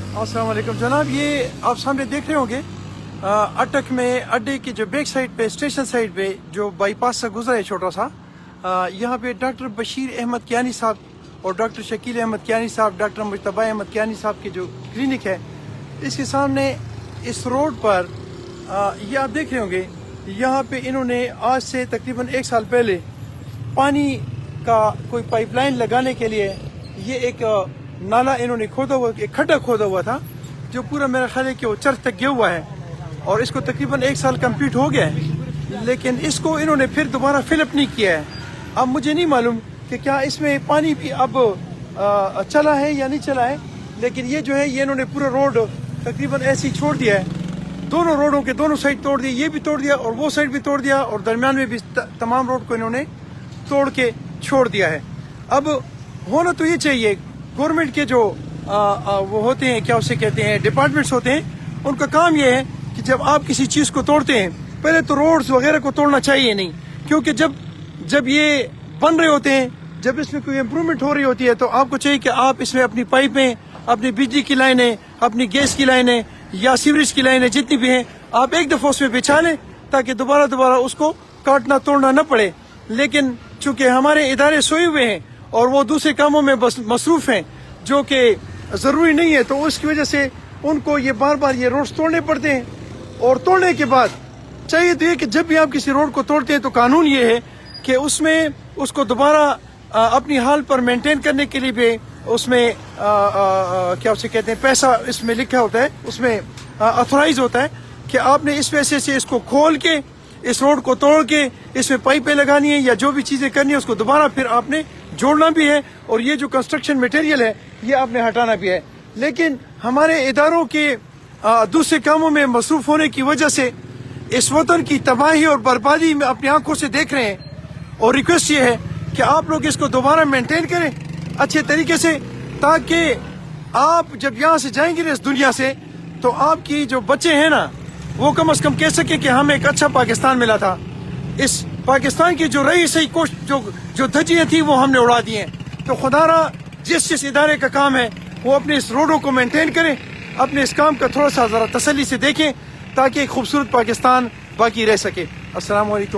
अस्सलाम वालेकुम जनाब, ये आप सामने देख रहे होंगे अटक में अड्डे की जो बैक साइड पे स्टेशन साइड पे जो बाईपास से गुजरा है छोटा सा, यहाँ पे डॉक्टर बशीर अहमद कियानी साहब और डॉक्टर शकील अहमद कियानी साहब, डॉक्टर मुजतबा अहमद कियानी साहब की जो क्लिनिक है, इसके सामने इस रोड पर ये आप देख रहे होंगे, यहाँ पे इन्होंने आज से तकरीबन 1 साल पहले पानी का कोई पाइपलाइन लगाने के लिए ये एक नाला इन्होंने खोदा हुआ, एक खड्डा खोदा हुआ था जो पूरा मेरा ख्याल है कि वो चर्च तक गया हुआ है और इसको तकरीबन 1 साल कंप्लीट हो गया है, लेकिन इसको इन्होंने फिर दोबारा फिलअप नहीं किया है। अब मुझे नहीं मालूम कि क्या इसमें पानी भी अब चला है या नहीं चला है, लेकिन ये जो है ये इन्होंने पूरा रोड तकरीबन ऐसे ही छोड़ दिया है। दोनों रोडों के दोनों साइड तोड़ दिए, ये भी तोड़ दिया और वो साइड भी तोड़ दिया और दरमियान में भी तमाम रोड को इन्होंने तोड़ के छोड़ दिया है। अब होना तो ये चाहिए, गवर्नमेंट के जो वो होते हैं, क्या उसे कहते हैं, डिपार्टमेंट्स होते हैं, उनका काम ये है कि जब आप किसी चीज़ को तोड़ते हैं पहले तो रोड्स वगैरह को तोड़ना चाहिए नहीं, क्योंकि जब ये बन रहे होते हैं, जब इसमें कोई इम्प्रूवमेंट हो रही होती है तो आपको चाहिए कि आप इसमें अपनी पाइपें, अपनी बिजली की लाइनें, अपनी गैस की लाइनें या सीवरेज की लाइनें जितनी भी हैं, आप एक दफ़ा उसमें बिछा लें ताकि दोबारा उसको काटना तोड़ना न पड़े। लेकिन चूंकि हमारे इदारे सोए हुए हैं और वो दूसरे कामों में बस मसरूफ़ हैं जो कि ज़रूरी नहीं है, तो उसकी वजह से उनको ये बार बार ये रोड्स तोड़ने पड़ते हैं। और तोड़ने के बाद चाहिए तो ये कि जब भी आप किसी रोड को तोड़ते हैं तो कानून ये है कि उसमें उसको दोबारा अपनी हाल पर मेंटेन करने के लिए भी उसमें क्या उसे कहते हैं, पैसा इसमें लिखा होता है, उसमें ऑथराइज होता है कि आपने इस पैसे से इसको खोल के इस रोड को तोड़ के इसमें पाइपें लगानी है या जो भी चीज़ें करनी है उसको दोबारा फिर आपने जोड़ना भी है और ये जो कंस्ट्रक्शन मटेरियल है ये आपने हटाना भी है। लेकिन हमारे इदारों के दूसरे कामों में मसरूफ होने की वजह से इस वतन की तबाही और बर्बादी में अपनी आंखों से देख रहे हैं और रिक्वेस्ट ये है कि आप लोग इसको दोबारा मेंटेन करें अच्छे तरीके से, ताकि आप जब यहाँ से जाएंगे ना इस दुनिया से तो आपकी जो बच्चे हैं ना वो कम से कम कह सके कि हमें एक अच्छा पाकिस्तान मिला था। इस पाकिस्तान की जो रही सही कोशिश जो धज्जियाँ थी वो हमने उड़ा दी हैं। तो खुदारा जिस इदारे का काम है वो अपने इस रोडों को मेंटेन करें, अपने इस काम का थोड़ा सा ज़रा तसल्ली से देखें ताकि एक खूबसूरत पाकिस्तान बाकी रह सके। अस्सलाम वालेकुम।